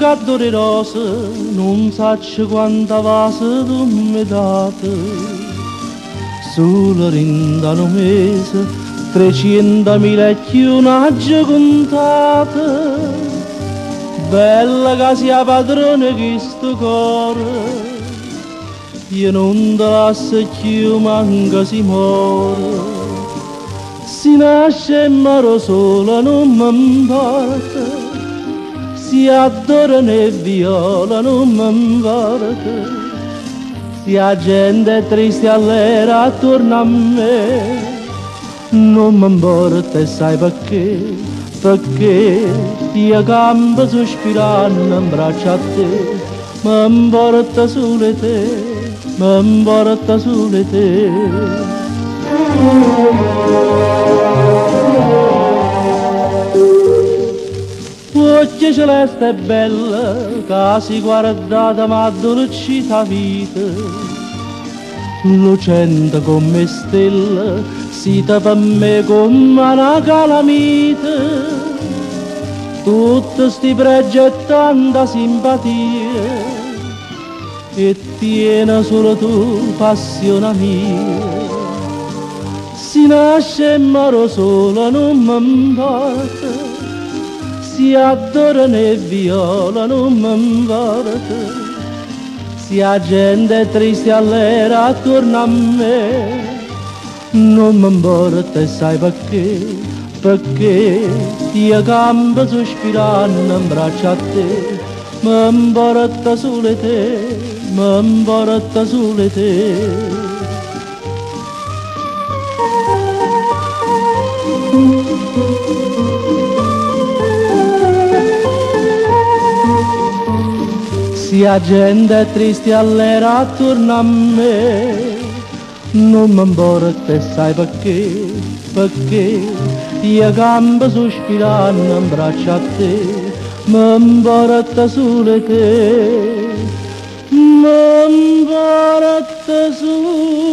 caddo di rose, non saccio quanta vase tu mi date. Solo rindano mese, 300.000 chiunaggi contate. Bella che sia padrone di sto cuore, io non te lascio più, manca si muore. Si nasce e maro sola non mi importa, si adorano e viola non mi importa. Si la gente è triste all'era attorno a me, non mi importa e sai perché? Perché io campo sospirando in braccio a te, mi importa solo te, mi importa solo te. Voce celeste e bella, che si guardata ma addolcita vita, lucente come stella, sita per me come una calamita. Tutti sti pregi e tanta simpatia, e tiene solo tu passione mia. Si nasce e maro sola non mi importa, si adorano e viola non mi importa. Si la gente è triste all'era attorno a me, non mi importa e sai perché? Perché io campo sospirando in braccio a te, mi importa solo te, mi importa solo te. Si la gente è triste all'era attorno a me, non mi importa e sai perché? Perché io campo sospirando in braccio a te, mi importa solo te, mi importa solo